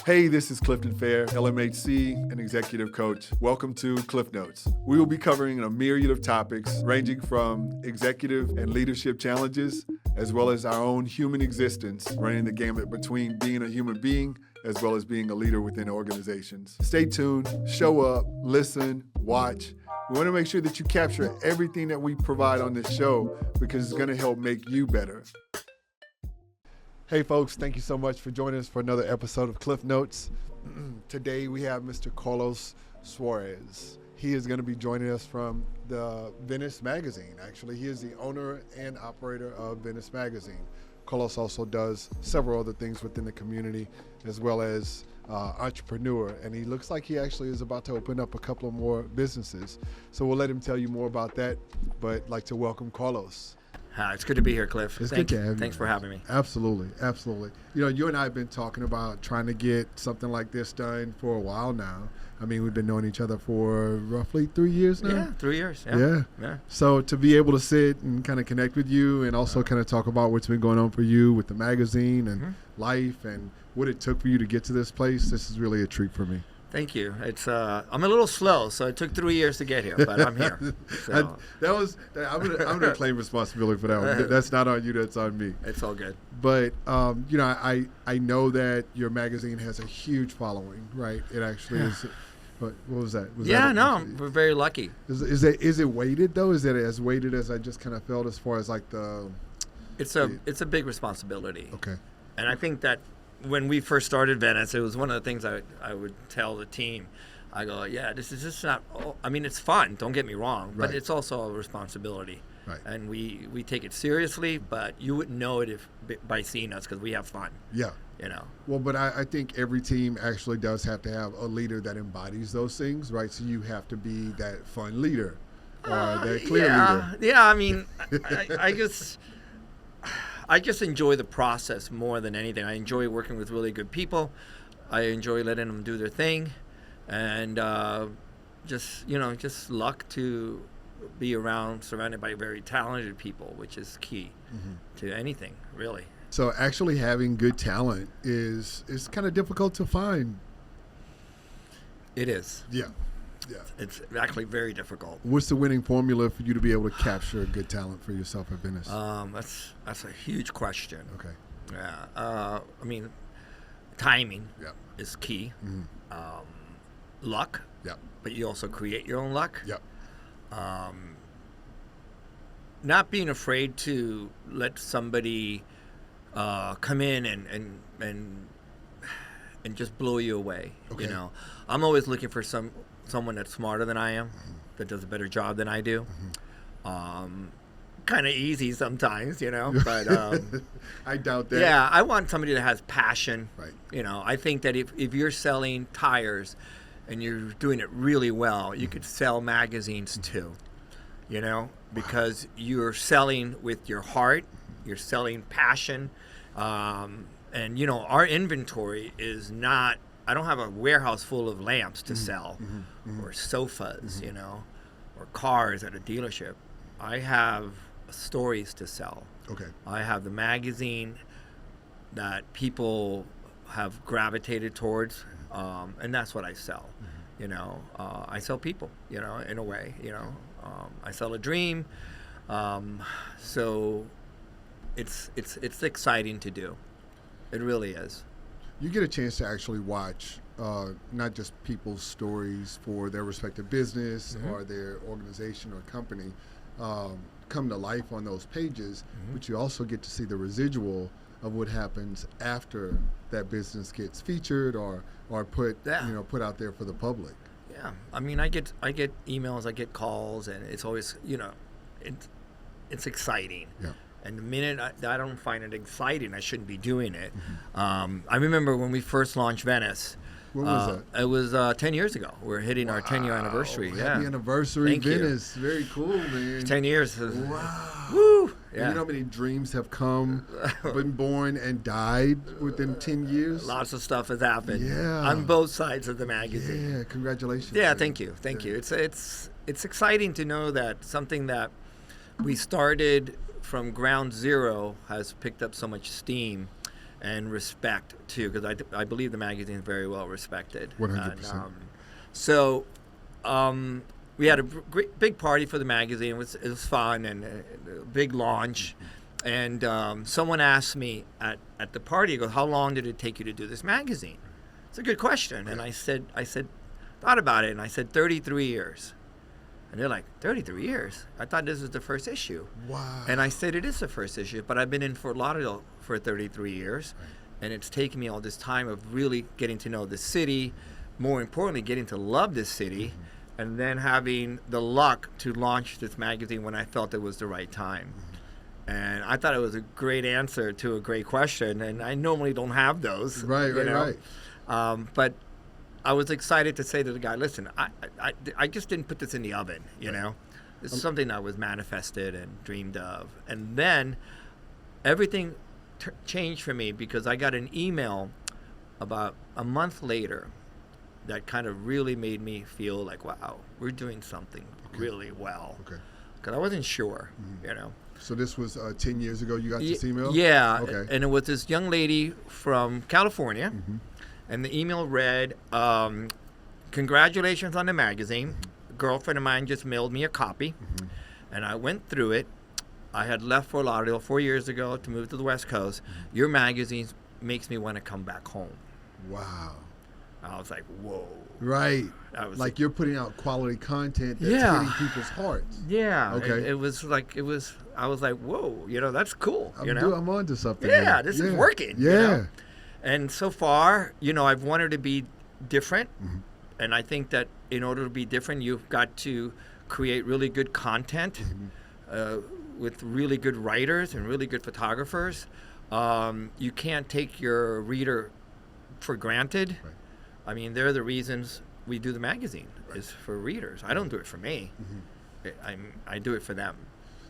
Hey, this is Clifton Fair, LMHC and Executive Coach. Welcome to Klif Notes. We will be covering a myriad of topics ranging from executive and leadership challenges, as well as our own human existence, running the gamut between being a human being as well as being a leader within organizations. Stay tuned, show up, listen, watch. We want to make sure that you capture everything that we provide on this show because it's going to help make you better. Hey folks, thank you so much for joining us for another episode of Klif Notes. Today we have Mr. Carlos Suarez. He is going to be joining us from the Venice Magazine. Actually, he is the owner and operator of Venice Magazine. Carlos also does several other things within the community as well as entrepreneur, and he looks like he actually is about to open up a couple of more businesses. So we'll let him tell you more about that, but I'd like to welcome Carlos. Hi, it's good to be here, Cliff. It's good to have you. Thanks for having me. Absolutely, absolutely. You know, you and I have been talking about trying to get something like this done for a while now. I mean, we've been knowing each other for roughly 3 years now. Yeah, 3 years. Yeah. So to be able to sit and kind of connect with you and also kind of talk about what's been going on for you with the magazine and life and what it took for you to get to this place, this is really a treat for me. Thank you. It's I'm a little slow, so it took 3 years to get here, but I'm here. So. I'm gonna claim responsibility for that one. That's not on you. That's on me. It's all good. But you know, I know that your magazine has a huge following, right? It actually is. What was that? We're very lucky. Is it weighted though? Is it as weighted as I just kind of felt as far as like the? It's a big responsibility. Okay. And I think that when we first started Venice, it was one of the things I would tell the team. I go, yeah, this is just not. I mean, it's fun. Don't get me wrong, but it's also a responsibility. Right. And we take it seriously, but you wouldn't know it by seeing us because we have fun. Yeah. You know. Well, but I think every team actually does have to have a leader that embodies those things, right? So you have to be that fun leader or that clear leader. Yeah, I mean, I just enjoy the process more than anything. I enjoy working with really good people. I enjoy letting them do their thing, and just luck to be surrounded by very talented people, which is key to anything, really. So actually having good talent is kind of difficult to find. It is. Yeah. It's actually very difficult. What's the winning formula for you to be able to capture good talent for yourself at Venice? That's a huge question. Okay. Yeah. I mean, timing is key. Luck. Yep. But you also create your own luck. Yep. Not being afraid to let somebody come in and just blow you away. Okay. You know, I'm always looking for someone that's smarter than I am, that does a better job than I do. Kind of easy sometimes, you know, but I doubt that. Yeah, I want somebody that has passion. Right. You know, I think that if you're selling tires and you're doing it really well, you could sell magazines too. You know, because you're selling with your heart, you're selling passion, and you know, our inventory is not. I don't have a warehouse full of lamps to sell, or sofas, you know, or cars at a dealership. I have stories to sell. Okay. I have the magazine that people have gravitated towards, and that's what I sell. You know, I sell people, you know, in a way, you know. I sell a dream. So it's exciting to do. It really is. You get a chance to actually watch not just people's stories for their respective business or their organization or company come to life on those pages, but you also get to see the residual of what happens after that business gets featured or put out there for the public. Yeah, I mean, I get emails, I get calls, and it's always, you know, it's exciting. Yeah. And the minute I don't find it exciting, I shouldn't be doing it. I remember when we first launched Venice. When was that? It was 10 years ago. We're hitting our 10-year anniversary. Happy anniversary, Thank Venice. You. Very cool, man. 10 years. Wow. Woo. Yeah. You know how many dreams have been born and died within 10 years? Lots of stuff has happened. Yeah. On both sides of the magazine. Yeah, congratulations. Yeah, thank you. Thank you. It's exciting to know that something that we started from ground zero has picked up so much steam and respect too, because I believe the magazine is very well respected. 100%. So we had a big party for the magazine. It was fun and a big launch. And someone asked me at the party, goes, "How long did it take you to do this magazine?" It's a good question. And I said, thought about it, and I said 33 years. And they're like, 33 years? I thought this was the first issue. Wow. And I said, it is the first issue, but I've been in Fort Lauderdale for 33 years. Right. And it's taken me all this time of really getting to know the city, more importantly, getting to love this city, and then having the luck to launch this magazine when I felt it was the right time. And I thought it was a great answer to a great question, and I normally don't have those. Right. But I was excited to say to the guy, listen, I just didn't put this in the oven, you know. This is something that was manifested and dreamed of. And then everything changed for me because I got an email about a month later that kind of really made me feel like, wow, we're doing something really well. Okay. Because I wasn't sure, you know. So this was 10 years ago you got this email? Yeah. Okay. And it was this young lady from California. And the email read, congratulations on the magazine. A girlfriend of mine just mailed me a copy. And I went through it. I had left Fort Lauderdale 4 years ago to move to the West Coast. Your magazine makes me want to come back home. Wow. I was like, whoa. Right. I was like you're putting out quality content that's hitting people's hearts. Yeah. Okay. I was like, whoa, you know, that's cool. I'm on to something. Yeah, this is working. Yeah. You know? And so far, you know, I've wanted to be different. And I think that in order to be different, you've got to create really good content with really good writers and really good photographers. You can't take your reader for granted. Right. I mean, they're the reasons we do the magazine, is for readers. I don't do it for me. I do it for them,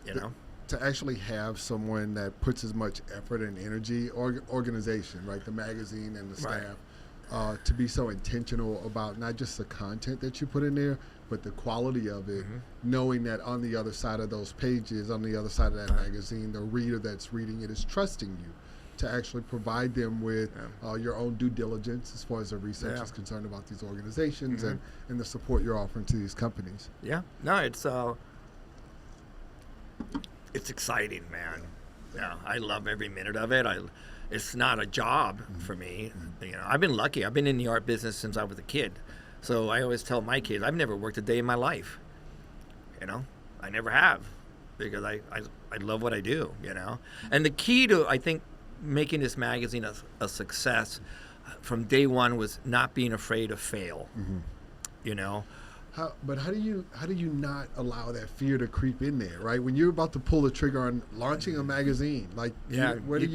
you know. To actually have someone that puts as much effort and energy, organization, right, the magazine and the staff, to be so intentional about not just the content that you put in there, but the quality of it, knowing that on the other side of those pages, on the other side of that magazine, the reader that's reading it is trusting you to actually provide them with your own due diligence as far as the research is concerned about these organizations and the support you're offering to these companies. Yeah. No, it's exciting, man. Yeah, I love every minute of it. It's not a job for me. You know, I've been lucky. I've been in the art business since I was a kid. So I always tell my kids, I've never worked a day in my life. You know, I never have, because I love what I do, you know. And the key to, I think, making this magazine a success from day one was not being afraid to fail, you know. But how do you not allow that fear to creep in there, right? When you're about to pull the trigger on launching a magazine, like you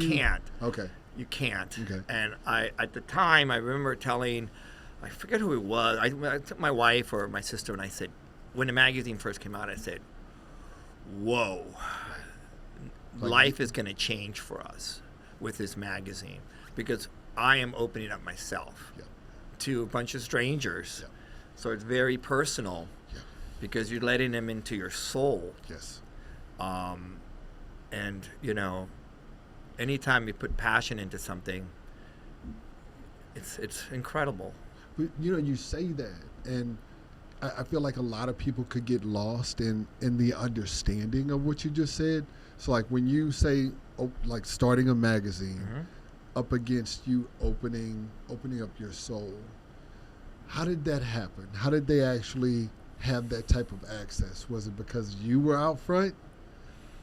can't. Okay. You can't. Okay. And at the time, I remember telling, I forget who it was. I took my wife or my sister, and I said, when the magazine first came out, I said, "Whoa, life is going to change for us with this magazine, because I am opening up myself to a bunch of strangers." So it's very personal because you're letting them into your soul. Yes. And, you know, anytime you put passion into something, it's incredible. But, you know, you say that, and I feel like a lot of people could get lost in the understanding of what you just said. So, like, when you say, like, starting a magazine up against you opening up your soul, how did that happen? How did they actually have that type of access? Was it because you were out front,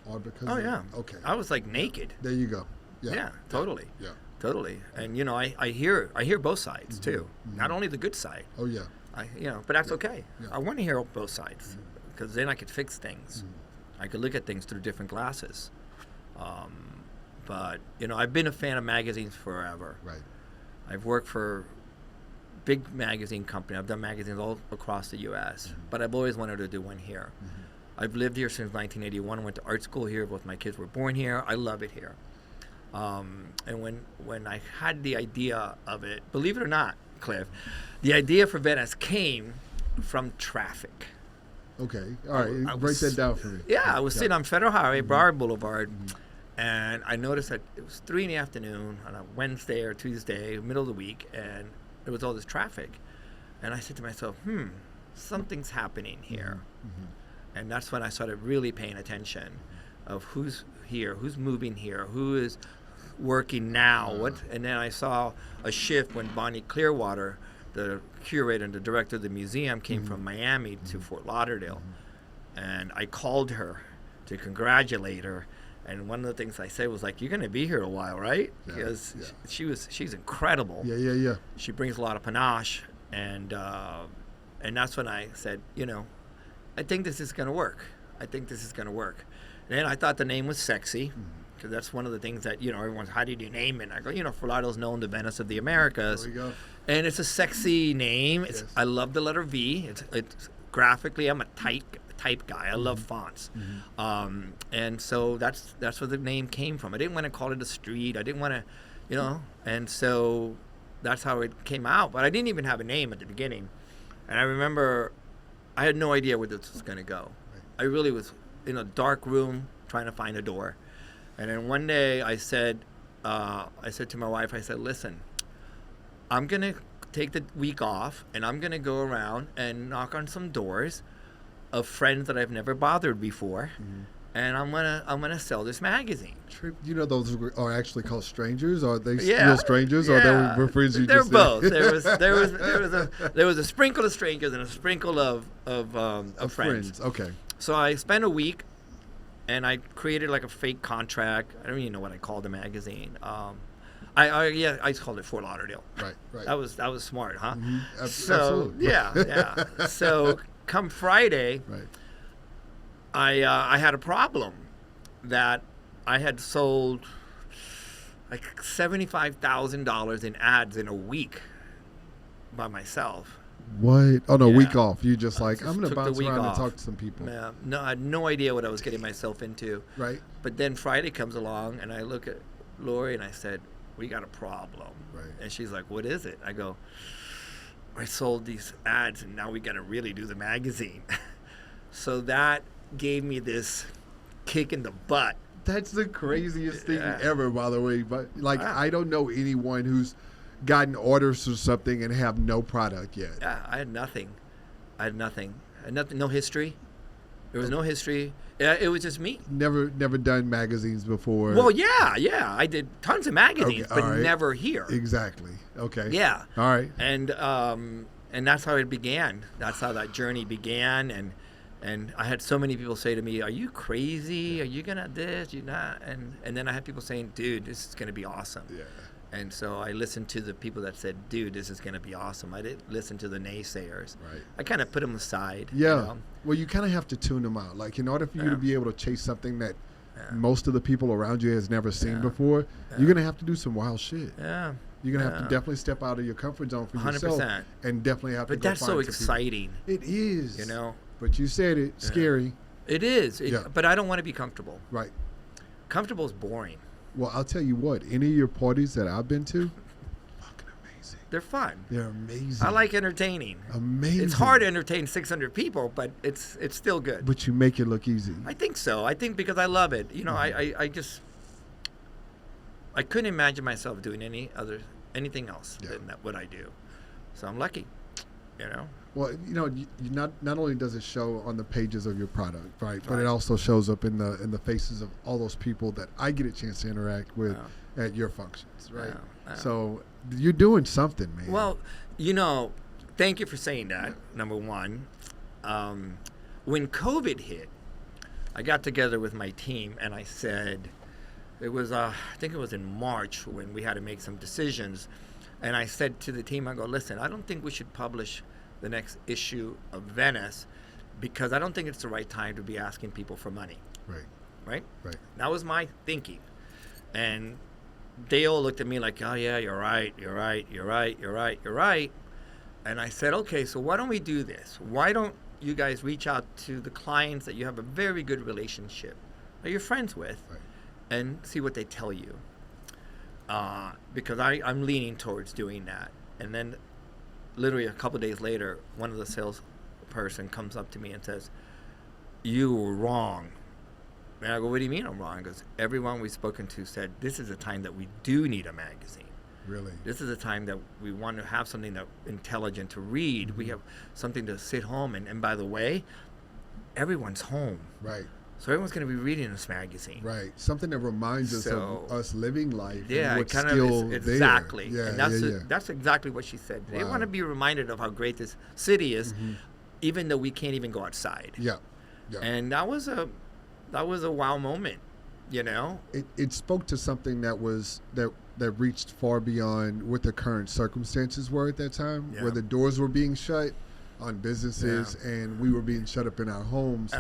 or because? Okay. I was like naked. There you go. Yeah, totally. Yeah. Totally. And you know, I hear both sides too. Not only the good side. Oh yeah. But that's okay. Yeah. I want to hear both sides because then I could fix things. I could look at things through different glasses. But you know, I've been a fan of magazines forever. Right. I've worked for big magazine company. I've done magazines all across the U.S., but I've always wanted to do one here. I've lived here since 1981. Went to art school here. Both my kids were born here. I love it here. And when I had the idea of it, believe it or not, Cliff, the idea for Venice came from traffic. Okay. All right. Break that down for me. Yeah, I was sitting on Federal Highway, Broward Boulevard, And I noticed that it was 3 p.m. on a Wednesday or Tuesday, middle of the week, and there was all this traffic. And I said to myself, something's happening here. Mm-hmm. And that's when I started really paying attention of who's here, who's moving here, who is working now. And then I saw a shift when Bonnie Clearwater, the curator and the director of the museum, came from Miami to Fort Lauderdale. And I called her to congratulate her. And one of the things I said was like, "You're going to be here a while, right?" Because she's incredible. Yeah. She brings a lot of panache, and that's when I said, I think this is going to work. I think this is going to work. And I thought the name was sexy, because that's one of the things that everyone's, how did you name it? And I go, Fort Lauderdale's known the Venice of the Americas. There we go. And it's a sexy name. I love the letter V. It's graphically, I'm a type guy. I love fonts. And so that's where the name came from. I didn't want to call it a street. I didn't want to, and so that's how it came out. But I didn't even have a name at the beginning. And I remember I had no idea where this was going to go. I really was in a dark room trying to find a door. And then one day I said to my wife, I said, "Listen, I'm going to take the week off, and I'm going to go around and knock on some doors of friends that I've never bothered before, and I'm gonna sell this magazine." Those are actually called strangers? Are they real strangers, or they were friends you just both. There was a sprinkle of strangers and a sprinkle of friends. Okay. So I spent a week, and I created like a fake contract. I don't even know what I called the magazine. I called it Fort Lauderdale. Right. That was smart, huh? Absolutely. Yeah. So come Friday, I had a problem that I had sold like $75,000 in ads in a week by myself. What? Oh no, week off. You just I'm just gonna took bounce the week around off. and talk to some people. Yeah, no, I had no idea what I was getting myself into. Right. But then Friday comes along, and I look at Lori and I said, "We got a problem." Right. And she's like, "What is it?" I go, "I sold these ads, and now we got to really do the magazine." So that gave me this kick in the butt. That's the craziest thing ever, by the way. But I don't know anyone who's gotten orders or something and have no product yet. Yeah, I had nothing. No history. There was no history. It was just me. Never done magazines before. Well, yeah. I did tons of magazines, but never here. Exactly. Okay. Yeah. All right. And that's how it began. That's how that journey began. And I had so many people say to me, "Are you crazy? Are you gonna this? You not?" And then I had people saying, "Dude, this is gonna be awesome." Yeah. And so I listened to the people that said, "Dude, this is gonna be awesome." I didn't listen to the naysayers. Right. I kind of put them aside. Yeah. Well, you kind of have to tune them out. Like, in order for you to be able to chase something that most of the people around you has never seen before, you're gonna have to do some wild shit. Yeah. You're gonna have to definitely step out of your comfort zone for yourself, 100%. and definitely have to. But that's so exciting. It is. But you said it. Scary. It is. But I don't want to be comfortable. Right. Comfortable is boring. Well, I'll tell you what. Any of your parties that I've been to, fucking amazing. They're fun. They're amazing. I like entertaining. Amazing. It's hard to entertain 600 people, but it's still good. But you make it look easy. I think so. I think because I love it. I couldn't imagine myself doing anything else than what I do. So I'm lucky. Well, you not only does it show on the pages of your product, right, but it also shows up in the faces of all those people that I get a chance to interact with at your functions, right? So you're doing something, man. Well, thank you for saying that. Number one, when COVID hit, I got together with my team and I said, it was I think it was in March when we had to make some decisions, and I said to the team, I go, "Listen, I don't think we should publish the next issue of Venice because I don't think it's the right time to be asking people for money." Right. That was my thinking. And they all looked at me like, "Oh yeah, you're right. And I said, "Okay, so why don't we do this? Why don't you guys reach out to the clients that you have a very good relationship, that you're friends with, and see what they tell you?" Because I'm leaning towards doing that. And then literally a couple of days later, one of the salesperson comes up to me and says, "You were wrong. And I go, what do you mean I'm wrong? Because everyone we've spoken to said, this is a time that we do need a magazine. Really? This is a time that we want to have something that intelligent to read. We have something to sit home. And by the way, everyone's home. Right. So everyone's going to be reading this magazine. Right. Something that reminds us of us living life. Yeah, and what's kind still of exactly. there. And Yeah, that's exactly what she said. They Wow. want to be reminded of how great this city is, even though we can't even go outside. Yeah. Yeah. And that was a wow moment, you know. It spoke to something that reached far beyond what the current circumstances were at that time, where the doors were being shut on businesses and we were being shut up in our homes.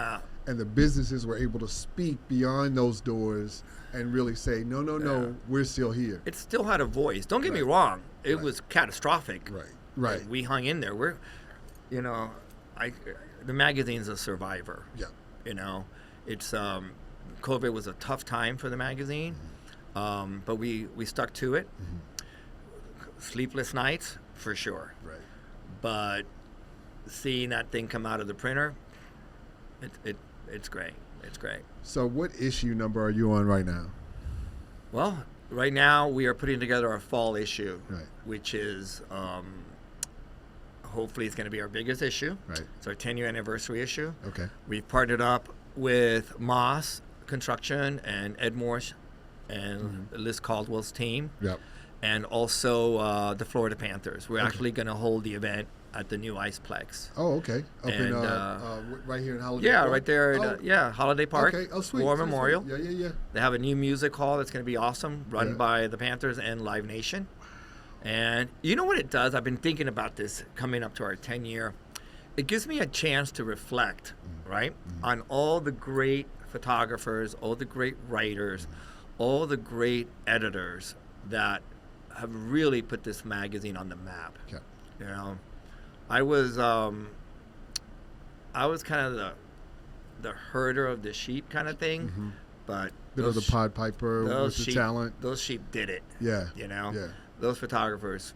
And the businesses were able to speak beyond those doors and really say, no, we're still here. It still had a voice. Don't get me wrong. It was catastrophic. Right. We hung in there. The magazine's a survivor. Yeah. You know, it's COVID was a tough time for the magazine, but we stuck to it. Sleepless nights, for sure. Right. But seeing that thing come out of the printer, it's great. It's great. So what issue number are you on right now? Well, right now we are putting together our fall issue, Right. which is hopefully it's going to be our biggest issue. Right. It's our 10-year anniversary issue. Okay. We've partnered up with Moss Construction and Ed Morse and Liz Caldwell's team. Yep. And also the Florida Panthers. We're actually going to hold the event at the new Iceplex. Oh, okay. Up in right here in Holiday Park? Right there at Holiday Park. Okay. Oh, sweet. War sweet, Memorial. Sweet. Yeah. They have a new music hall that's going to be awesome, run by the Panthers and Live Nation. And you know what it does? I've been thinking about this coming up to our 10-year. It gives me a chance to reflect, right, on all the great photographers, all the great writers, all the great editors that have really put this magazine on the map. Okay. You know, I was kind of the herder of the sheep kind of thing, but Bit of the Pied Piper with the talent. Those sheep did it. Yeah. You know, Yeah. those photographers.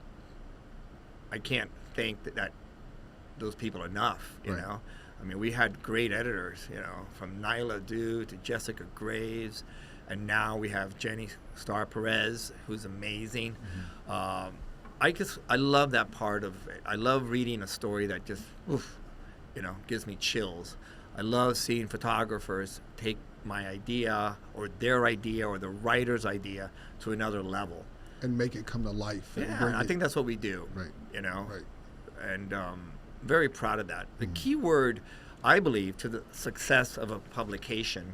I can't thank that those people enough. You know, I mean, we had great editors. You know, from Nyla Dew to Jessica Graves. And now we have Jenny Star Perez, who's amazing. I love that part of it. I love reading a story that just, gives me chills. I love seeing photographers take my idea or their idea or the writer's idea to another level. And make it come to life. Yeah, I think that's what we do. Right. You know? Right. And very proud of that. The key word, I believe, to the success of a publication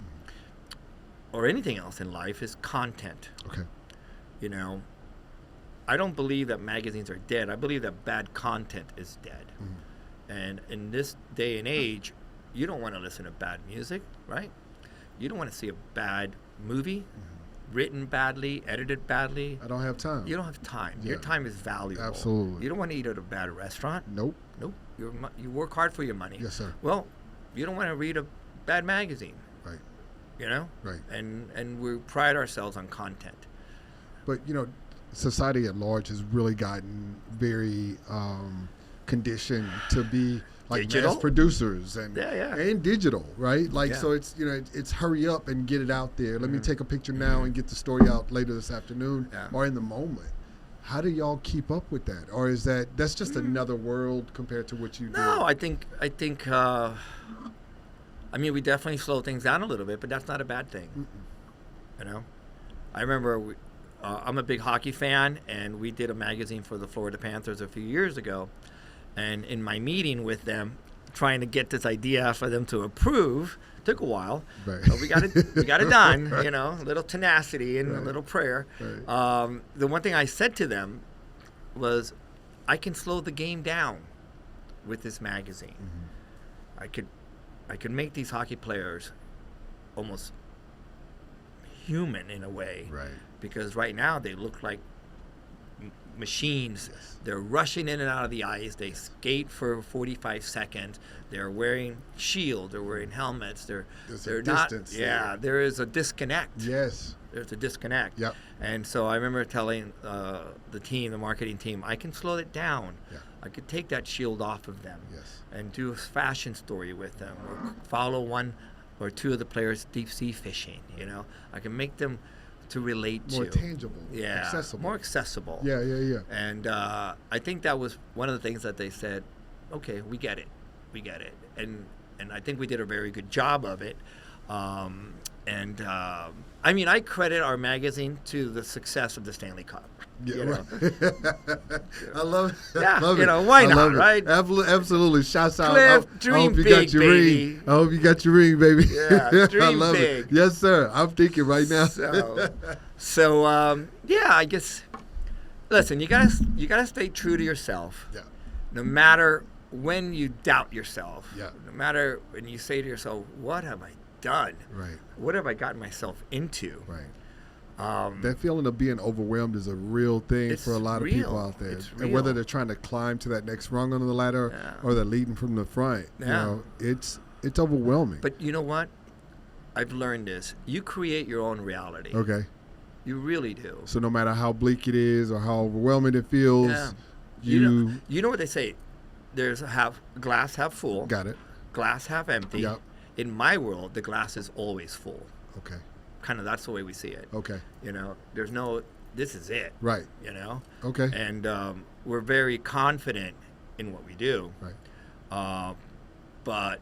or anything else in life is content. Okay. You know, I don't believe that magazines are dead. I believe that bad content is dead. And in this day and age, you don't want to listen to bad music, right? You don't want to see a bad movie, written badly, edited badly. I don't have time. You don't have time. Yeah. Your time is valuable. Absolutely. You don't want to eat at a bad restaurant. Nope. You work hard for your money. Yes, sir. Well, you don't want to read a bad magazine. Right. You know? Right. And we pride ourselves on content. But, society at large has really gotten very conditioned to be like Digital? mass producers and digital, right? So it's it's hurry up and get it out there. Let me take a picture now and get the story out later this afternoon or in the moment. How do y'all keep up with that? Or is that's just another world compared to what you do? No, I think we definitely slow things down a little bit, but that's not a bad thing. You know, I remember I'm a big hockey fan, and we did a magazine for the Florida Panthers a few years ago. And in my meeting with them, trying to get this idea for them to approve, took a while. Right. But we got it done. A little tenacity and a little prayer. Right. The one thing I said to them was, I can slow the game down with this magazine. I could make these hockey players almost human in a way. Right. Because right now they look like machines. Yes. They're rushing in and out of the ice. They skate for 45 seconds. They're wearing shields. They're wearing helmets. They're not. Distance There is a disconnect. Yes. There's a disconnect. Yep. And so I remember telling the marketing team, I can slow it down. Yeah. I could take that shield off of them. Yes. And do a fashion story with them, or follow one or two of the players deep sea fishing. You know, I can make them to relate more to. tangible, Yeah, accessible. more accessible. Yeah. And I think that was one of the things that they said, okay, we get it. And I think we did a very good job of it. I mean, I credit our magazine to the success of the Stanley Cup. Yeah, you know? I love it. Yeah, love you it. know, why I not, love it. right? Absolutely. Shouts out. Cliff, I dream hope you big, got your baby. ring. I hope you got your ring, baby. Yeah, I dream love big. it. Yes, sir. I'm thinking right now. So yeah, I guess. Listen, you gotta stay true to yourself. Yeah. No matter when you doubt yourself. Yeah. No matter when you say to yourself, "What have I done? Right. What have I gotten myself into?" Right. Um, That feeling of being overwhelmed is a real thing It's for a lot of real. people out there. It's And whether real. they're trying to climb to that next rung on the ladder Yeah. or they're leading from the front, you Yeah. know, it's overwhelming. But you know what? I've learned this. You create your own reality. Okay. You really do. So no matter how bleak it is or how overwhelming it feels, Yeah. you You know what they say? There's glass half full, got it. glass half empty. Yep. In my world, the glass is always full. Okay. Kind of that's the way we see it. Okay. You know, there's no, this is it. Right. You know? Okay. And we're very confident in what we do. Right. But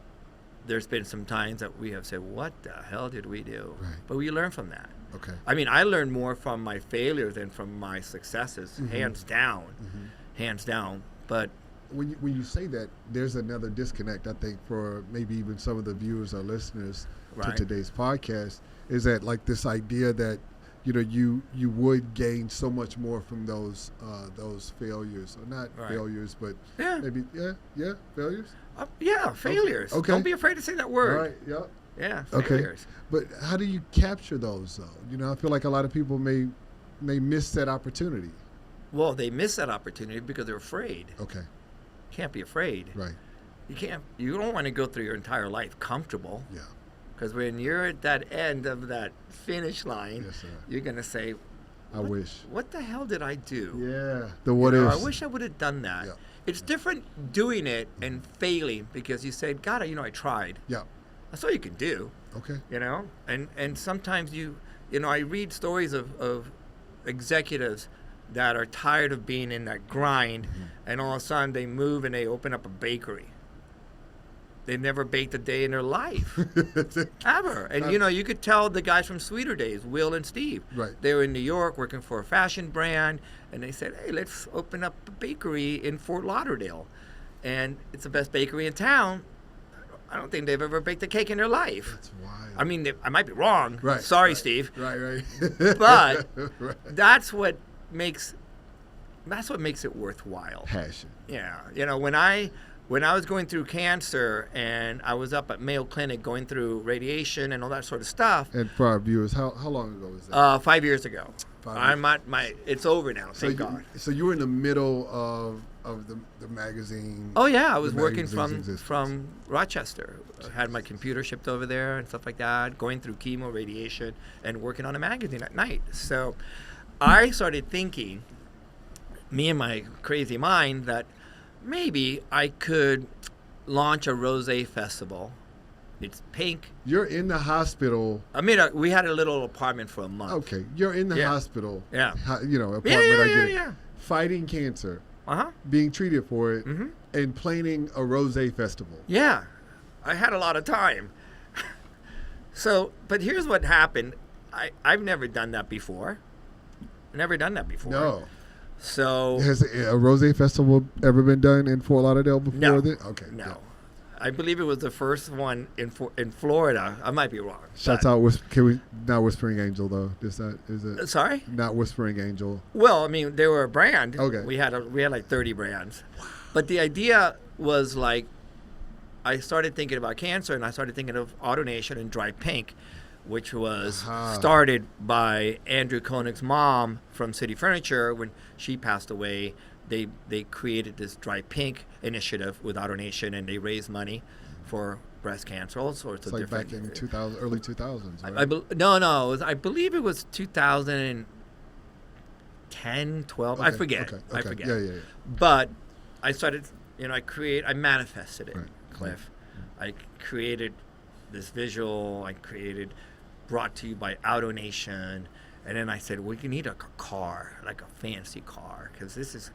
there's been some times that we have said, what the hell did we do? Right. But we learn from that. Okay. I mean, I learned more from my failures than from my successes, Mm-hmm. hands down. But When you say that, there's another disconnect, I think, for maybe even some of the viewers or listeners Right. to today's podcast, is that like this idea that, you know, you would gain so much more from those failures, or not Right. failures, but Yeah. maybe failures. failures. Okay. Don't be afraid to say that word. All right. Yeah. Yeah, Okay. failures. But how do you capture those though? You know, I feel like a lot of people may miss that opportunity. Well, they miss that opportunity because they're afraid. Okay. Can't be afraid. Right. You don't want to go through your entire life comfortable. Yeah. Because when you're at that end of that finish line, Yes, sir. you're going to say, I wish. what the hell did I do? Yeah. The what You know, ifs. I wish I would have done that. Yeah. It's different doing it and failing because you said, God, I tried. Yeah. That's all you can do, Okay. you know? And sometimes I read stories of executives that are tired of being in that grind, and all of a sudden they move and they open up a bakery. They never baked a day in their life, ever. And, you could tell the guys from Sweeter Days, Will and Steve. Right. They were in New York working for a fashion brand, and they said, hey, let's open up a bakery in Fort Lauderdale. And it's the best bakery in town. I don't think they've ever baked a cake in their life. That's wild. I mean, I might be wrong. Right. Sorry, right, Steve. Right. But right. that's what makes it worthwhile. Passion. Yeah. When I was going through cancer and I was up at Mayo Clinic going through radiation and all that sort of stuff. And for our viewers, how long ago was that? 5 years ago. 5 I'm at it's over now, thank so God. So you were in the middle of the magazine. Oh yeah, I was the working magazine's existence. from Rochester. I had my computer shipped over there and stuff like that, going through chemo, radiation, and working on a magazine at night. So I started thinking, me and my crazy mind, that maybe I could launch a rosé festival. It's pink. You're in the hospital. We had a little apartment for a month. Okay, you're in the Yeah. hospital. Yeah. Apartment. Yeah, I get it. yeah. Fighting cancer, Uh-huh. being treated for it, Mhm. and planning a rosé festival. Yeah. I had a lot of time. But here's what happened. I've never done that before. No. So Has a rosé festival ever been done in Fort Lauderdale before? No. Then? Okay. no. yeah. I believe it was the first one in Florida. I might be wrong. Shouts out. Can we not Whispering Angel though? Is it Sorry? not Whispering Angel? Well, I mean, they were a brand. Okay. We had like 30 brands. But the idea was like, I started thinking about cancer, and I started thinking of AutoNation and Dry Pink, which was started by Andrew Koenig's mom from City Furniture. When she passed away, they created this Dry Pink initiative with AutoNation, and they raised money for breast cancer, all sorts It's of like different. back in early 2000s. Right? I believe it was 2010, 12. I forget. I forget. Yeah. But I started, I manifested it, Right. Cliff. I created this visual I created, brought to you by AutoNation. And then I said, we need a car, like a fancy car, because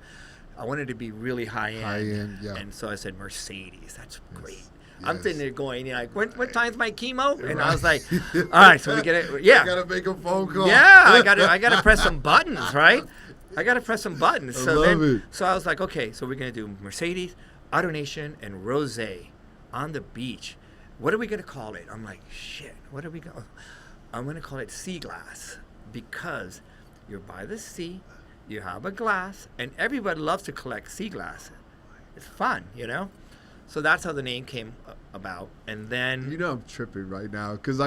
I wanted to be really high end. High end, yeah. And so I said, Mercedes, that's great. Yes. I'm sitting there going, what time's my chemo? And I was like, all right, so we get it. Yeah. I got to make a phone call. Yeah, I gotta press some buttons, right? I got to press some buttons. So I was like, okay, so we're going to do Mercedes, AutoNation, and Rosé on the beach. What are we going to call it? I'm like, shit, what are we going to... I'm going to call it Sea Glass, because you're by the sea, you have a glass, and everybody loves to collect sea glass. It's fun, So that's how the name came about. And then... I'm tripping right now, because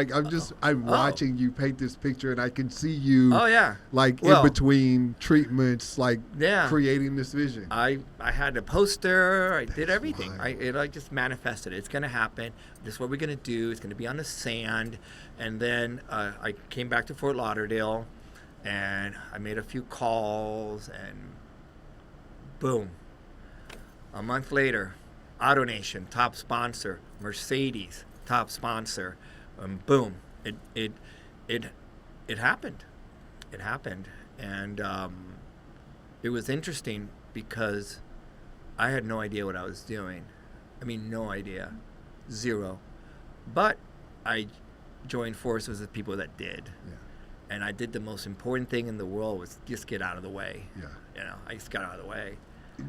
I'm watching you paint this picture, and I can see you in between treatments, creating this vision. I had a poster, I did everything. I just manifested it. It's going to happen. This is what we're going to do. It's going to be on the sand. And then I came back to Fort Lauderdale, and I made a few calls, and boom. A month later, AutoNation, top sponsor. Mercedes, top sponsor. Boom. It happened. It happened. And it was interesting because I had no idea what I was doing. I mean, no idea. Zero. But I joined forces with people that did. Yeah. And I did the most important thing in the world was just get out of the way. Yeah. I just got out of the way.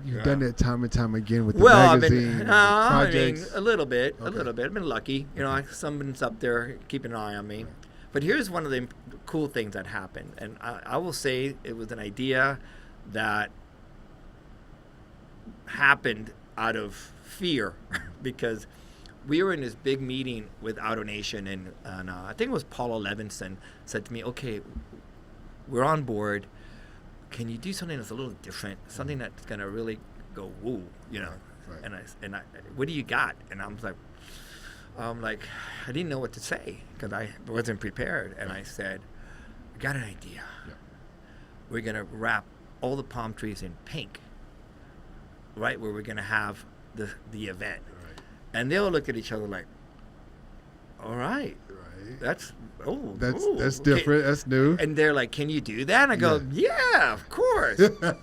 You've done that time and time again with the magazine, projects. A little bit. I've been lucky. Someone's up there keeping an eye on me. But here's one of the cool things that happened. And I will say it was an idea that happened out of fear because we were in this big meeting with AutoNation, and I think it was Paula Levinson said to me, okay, we're on board. Can you do something that's a little different, something that's going to really go woo, Right. And I, what do you got? And I didn't know what to say because I wasn't prepared. And I said, I got an idea. Yeah. We're going to wrap all the palm trees in pink, right, where we're going to have the event. Right. And they'll look at each other like, all right. That's different. Okay. That's new. And they're like, "Can you do that?" And I go, "Yeah, of course." I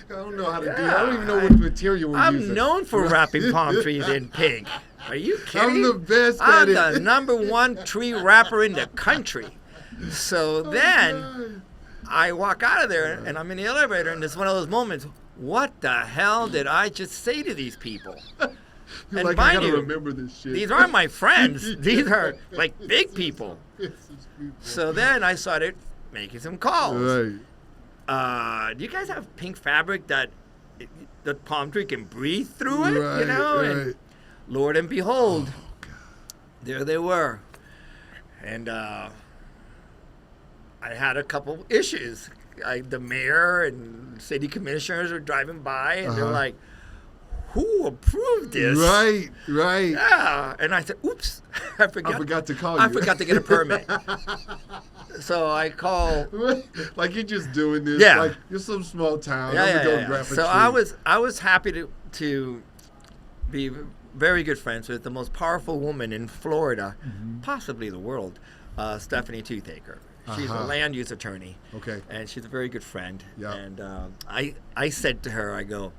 don't know how to do that. I don't even know what material we're using. I'm known for wrapping palm trees in pink. Are you kidding? I'm the best at it. I'm the number one tree wrapper in the country. So then I walk out of there and I'm in the elevator, and it's one of those moments. What the hell did I just say to these people? You're and like, mind I gotta you, remember this shit. These aren't my friends. These are like big people. So then I started making some calls. Right. Do you guys have pink fabric that the palm tree can breathe through it? Right, And Lord and behold, there they were. And I had a couple issues. The mayor and city commissioners were driving by, and they're like, who approved this? Right. Yeah. And I said, oops, I forgot to call you. I forgot to get a permit. So I call. Like you're just doing this. Yeah. Like you're some small town. Yeah. So I was happy to be very good friends with the most powerful woman in Florida, possibly the world, Stephanie Toothaker. She's a land use attorney. Okay. And she's a very good friend. Yeah. And I said to her, I go,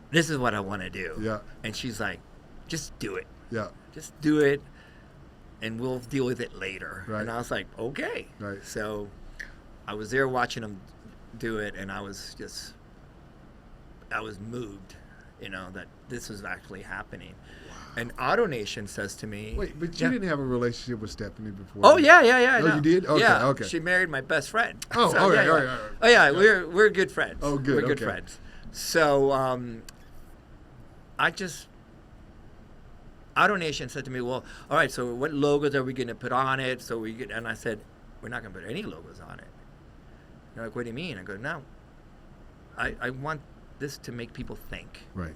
this is what I want to do. Yeah. And she's like, just do it. Yeah. Just do it, and we'll deal with it later. Right. And I was like, okay. Right. So I was there watching them do it, and I was moved, that this was actually happening. Wow. And AutoNation says to me... Wait, but you didn't have a relationship with Stephanie before? Oh, yeah. Oh, you did? Okay, yeah. okay. She married my best friend. Oh, so, all right. Oh, yeah, we're good friends. Oh, good. We're good friends. So AutoNation said to me, well, all right, so what logos are we going to put on it? And I said, we're not going to put any logos on it. They're like, what do you mean? I go, no, I want this to make people think. Right.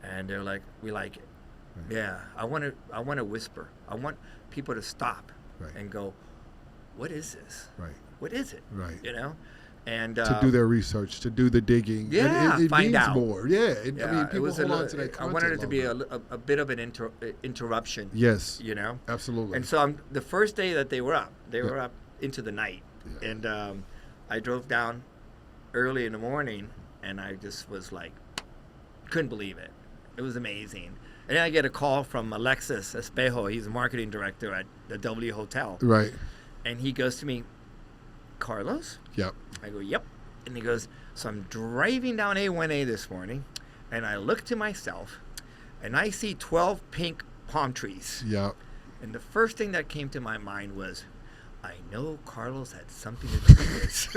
And they're like, we like it. Right. Yeah, I want to whisper. I want people to stop and go, what is this? Right. What is it? Right. And to do their research, to do the digging. Yeah, and it find means out. more. Yeah, I mean, people was hold on to that I content wanted it to be longer. a bit of an interruption. Yes, You know? absolutely. And so the first day that they were up, they were Yeah. up into the night. Yeah. And I drove down early in the morning, and I just was like, couldn't believe it. It was amazing. And then I get a call from Alexis Espejo. He's a marketing director at the W Hotel. Right. And he goes to me, Carlos? Yep. I go, yep. And he goes, so I'm driving down A1A this morning, and I look to myself, and I see 12 pink palm trees. Yep. And the first thing that came to my mind was, I know Carlos had something to do with this.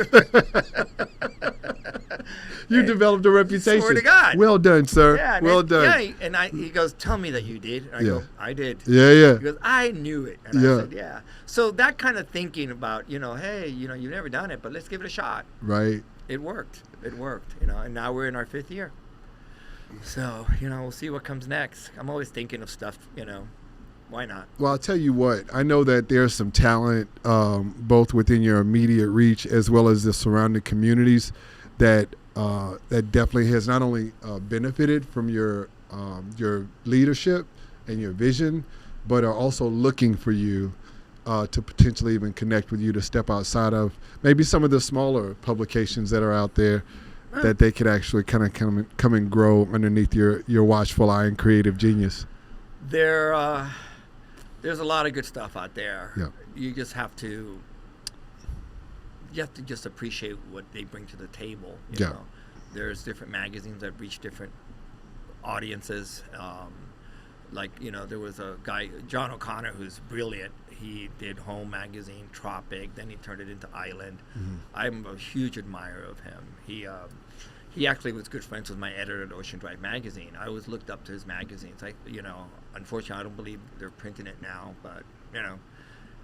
You developed a reputation. Swear to God. Well done, sir. Yeah, and well then, done. Yeah, and he goes, tell me that you did. And I go, I did. Yeah. He goes, I knew it. And Yeah. I said, yeah. So that kind of thinking about, hey, you've never done it, but let's give it a shot. Right. It worked. And now we're in our 5th year. So, we'll see what comes next. I'm always thinking of stuff, why not? Well, I'll tell you what. I know that there's some talent, both within your immediate reach as well as the surrounding communities, that definitely has not only benefited from your leadership and your vision, but are also looking for you to potentially even connect with you, to step outside of maybe some of the smaller publications that are out there, that they could actually kind of come and grow underneath your watchful eye and creative genius. There's a lot of good stuff out there. Yeah. You have to just appreciate what they bring to the table. You know? There's different magazines that reach different audiences. There was a guy, John O'Connor, who's brilliant. He did Home Magazine, Tropic, then he turned it into Island. Mm-hmm. I'm a huge admirer of him. He actually was good friends with my editor at Ocean Drive Magazine. I always looked up to his magazines. Unfortunately, I don't believe they're printing it now, but,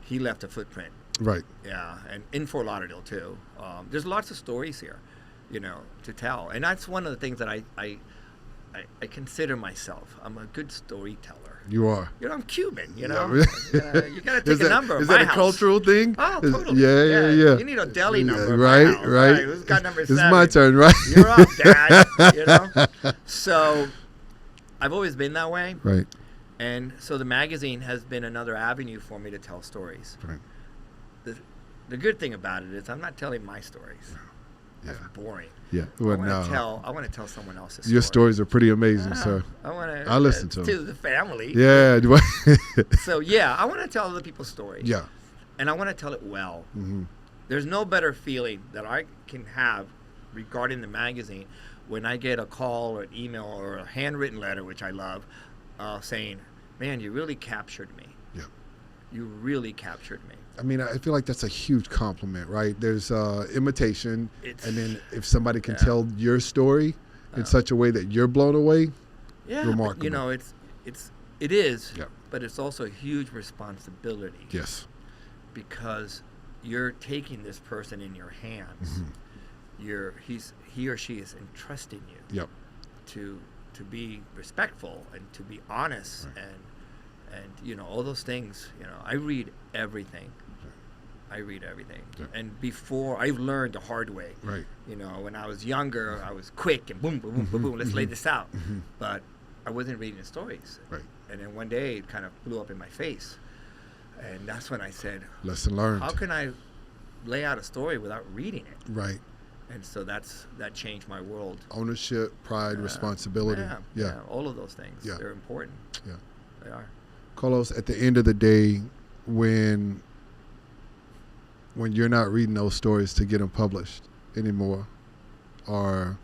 he left a footprint. Right. Yeah, and in Fort Lauderdale, too. There's lots of stories here, to tell. And that's one of the things that I consider myself. I'm a good storyteller. You are. I'm Cuban, you Yeah. You got to take a number. Is my that a house. cultural thing? Oh, totally. Yeah. You need a deli number. Right. Who's got number 7? It's my turn, right? You're up, Dad. So I've always been that way. Right. And so the magazine has been another avenue for me to tell stories. Right. The good thing about it is I'm not telling my stories. That's boring. Yeah. Well, I want to tell someone else's story. Your stories are pretty amazing, sir. I listen to them. To the family. Yeah. So, I want to tell other people's stories. Yeah. And I want to tell it well. Mm-hmm. There's no better feeling that I can have regarding the magazine when I get a call or an email or a handwritten letter, which I love, saying, man, you really captured me. Yeah. You really captured me. I mean, I feel like that's a huge compliment, right? There's imitation, and then if somebody can tell your story in such a way that you're blown away, remarkable. But, it is, Yeah. but it's also a huge responsibility. Yes. Because you're taking this person in your hands. Mm-hmm. He or she is entrusting you. Yep. To be respectful and to be honest, Right. and all those things. I read everything. Yeah. And before, I've learned the hard way. Right. When I was younger, I was quick and boom, boom, boom, boom, boom. Let's lay this out. Mm-hmm. But I wasn't reading the stories. Right. And then one day it kind of blew up in my face, and that's when I said, Lesson learned. how can I lay out a story without reading it? Right. And so that changed my world. Ownership, pride, responsibility. Yeah, all of those things. Yeah. They're important. Yeah. They are. Carlos, at the end of the day, when you're not reading those stories to get them published anymore, or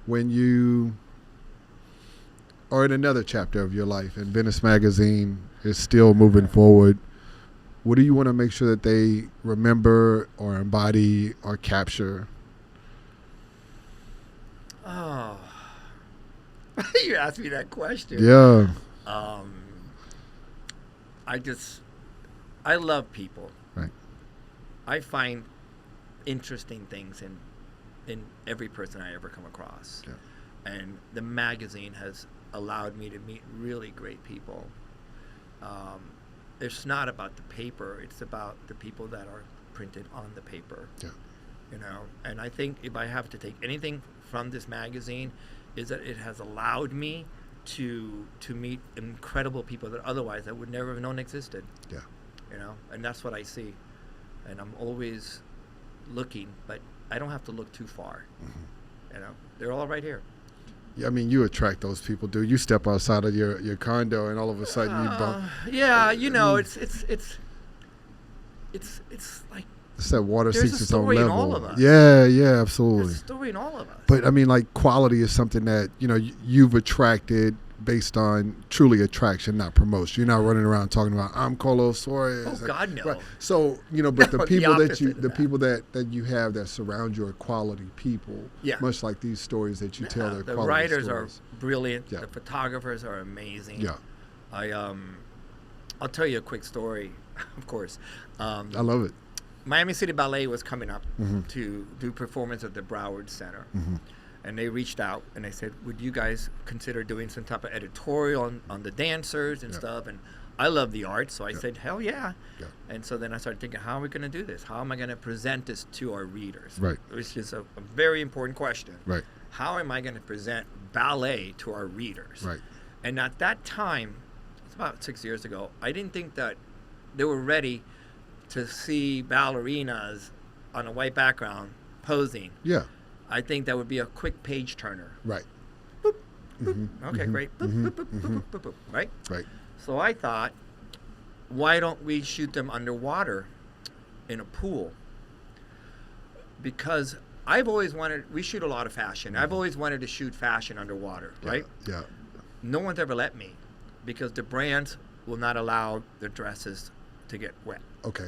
when you are in another chapter of your life and Venice Magazine is still moving forward, what do you want to make sure that they remember or embody or capture? Oh, you asked me that question. Yeah. I love people. Right. I find interesting things in every person I ever come across. Yeah. And the magazine has allowed me to meet really great people. It's not about the paper, it's about the people that are printed on the paper. Yeah. you know. And I think if I have to take anything from this magazine, is that it has allowed me to meet incredible people that otherwise I would never have known existed. Yeah. You know, and that's what I see. And I'm always looking, but I don't have to look too far. You know, they're all right here. Yeah, I mean, you attract those people, dude. You step outside of your condo, and all of a sudden you bump. Yeah, you know, it's like It's that water there's seeks a its own story in level. all of us. Yeah, there's absolutely. a story in all of us. But I mean, like, quality is something that, you know, you've attracted based on truly attraction, not promotion. You're not running around talking about I'm Carlos Suarez. Oh God, no. Right. So, you know, but No, the the people opposite of that. people that you have that surround you are quality people. Yeah. Much like these stories that you tell. They're The quality writers stories. are brilliant. Yeah. The photographers are amazing. Yeah. I'll tell you a quick story, of course. I love it. Miami City Ballet was coming up Mhm. to do performance at the Broward Center. Mhm. And they reached out and they said, would you guys consider doing some type of editorial on the dancers and Yeah. stuff? And I love the art, so I said, hell yeah. Yeah. And so then I started thinking, how are we going to do this? How am I going to present this to our readers? Right. Which is a very important question. Right. How am I going to present ballet to our readers? Right. And at that time, it's about 6 years ago, I didn't think that they were ready to see ballerinas on a white background posing. Yeah. I think that would be a quick page turner. Right. Okay, great. Boop, boop, boop, boop, boop, boop, boop, right? Right. So I thought, why don't we shoot them underwater in a pool? Because I've always wanted, we shoot a lot of fashion. I've always wanted to shoot fashion underwater, right? Yeah. No one's ever let me because the brands will not allow their dresses to get wet. Okay.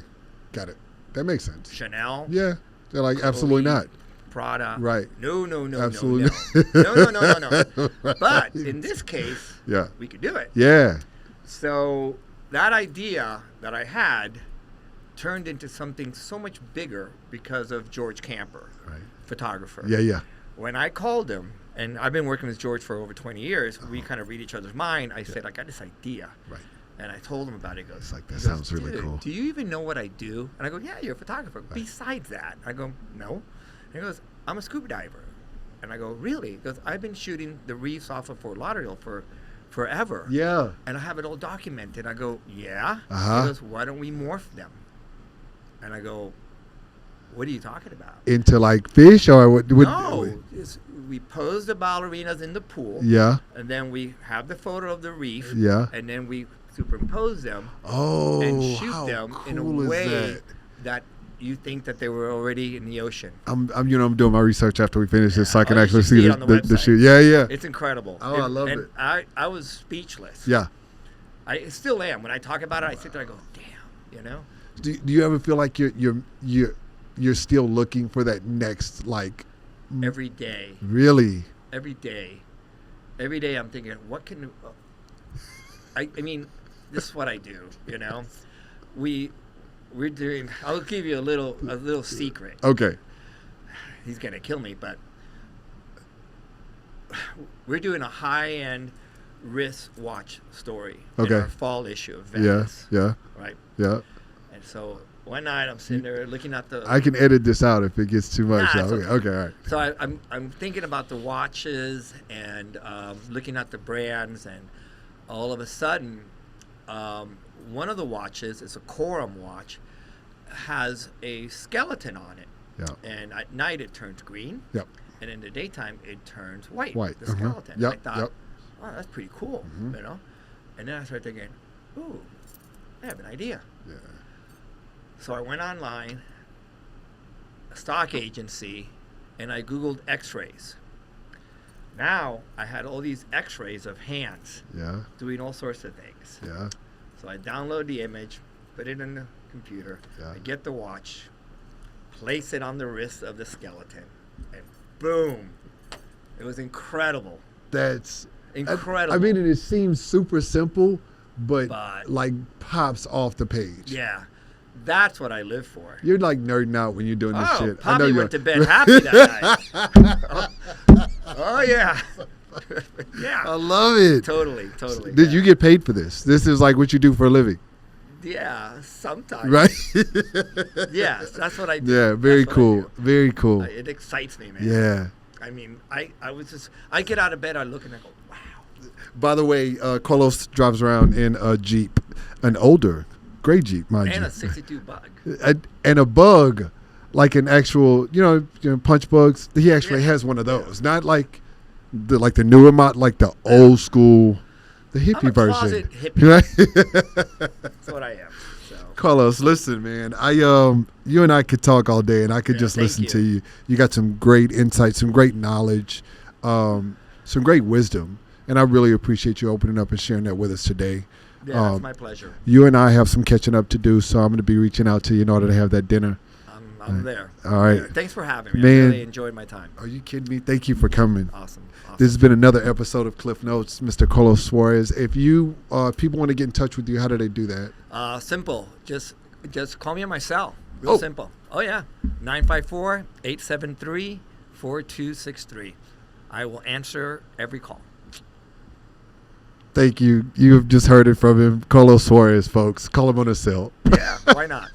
Got it. That makes sense. Chanel, Yeah. They're like, absolutely Chloe, not. Prada. Right. No. Absolutely No. Right. But in this case, Yeah. we could do it. Yeah. So that idea that I had turned into something so much bigger because of George Camper, Right. photographer. Yeah. When I called him, and I've been working with George for over 20 years, we kind of read each other's mind. I said, I got this idea. Right. And I told him about it. He goes, It's like, that he sounds goes, really "Dude, cool." Do you even know what I do? And I go, yeah, you're a photographer. Besides that, I go, no. And he goes, I'm a scuba diver. And I go, really? He goes, I've been shooting the reefs off of Fort Lauderdale for forever. Yeah. And I have it all documented. I go, yeah? Uh-huh. He goes, why don't we morph them? And I go, what are you talking about? Into like fish or what? No, we pose the ballerinas in the pool. Yeah. And then we have the photo of the reef. Yeah. And then we superimpose them Oh, and shoot how them in a cool is way that? that you think that they were already in the ocean. I'm doing my research after we finish this, so I can you actually should see see it on the the website. shoot. Yeah. It's incredible. Oh, I love it. I was speechless. Yeah. I still am. When I talk about it, I sit there, I go, damn, you know? Do you ever feel like you're still looking for that next, like, Every day. really? Every day I'm thinking, what can I mean, this is what I do, you know. We're doing, I'll give you a little secret. Okay. He's gonna kill me, but we're doing a high-end wristwatch story in Okay. our fall issue of Venice. Yeah. Right. Yeah. And so one night I'm sitting there looking at the I can edit this out if it gets too much. Nah, it's okay. okay. All right. So I'm thinking about the watches and looking at the brands, and all of a sudden, one of the watches, it's a Corum watch, has a skeleton on it. Yeah. And at night it turns green. Yep. And in the daytime it turns white. White. The skeleton. Yep. I thought, Yep. oh, that's pretty cool, you know. And then I started thinking, ooh, I have an idea. Yeah. So I went online, a stock agency, and I Googled X-rays. Now I had all these X-rays of hands Yeah. doing all sorts of things. Yeah. So I download the image, put it in the computer, Yeah. I get the watch, place it on the wrist of the skeleton, and boom. It was incredible. That's Incredible. I mean, it seems super simple, but But- like pops off the page. Yeah. That's what I live for. You're like nerding out when you're doing this shit. I know Poppy you went to bed happy that night. Oh yeah. Yeah. I love it. Totally. Did yeah. you get paid for this? This is like what you do for a living. Yeah. Sometimes. Right? Yes, that's what I do. Yeah, very That's what I cool. do. Very cool. It excites me, man. Yeah. I mean, I get out of bed, I look and I go, wow. By the way, Carlos drives around in a Jeep, an older gray Jeep, mind you. And a 62 bug. And a bug, like an actual, punch bugs. He actually Yeah. has one of those, not like the newer mod, like the old school, the hippie I'm a version. closet hippie. Right? That's what I am. So. Carlos, listen, man. You and I could talk all day, and I could just thank listen you. to you. You got some great insight, some great knowledge, some great wisdom, and I really appreciate you opening up and sharing that with us today. Yeah, it's my pleasure. You and I have some catching up to do, so I'm going to be reaching out to you in order to have that dinner. I'm there. All right. Thanks for having me. Man. I really enjoyed my time. Are you kidding me? Thank you for coming. Awesome. This has been another episode of Klif Notes, Mr. Carlos Suarez. If you people want to get in touch with you, how do they do that? Simple. Just call me on my cell. Real simple. Oh, yeah. 954-873-4263. I will answer every call. Thank you. You have just heard it from him, Carlos Suarez, folks. Call him on his cell. Yeah, why not?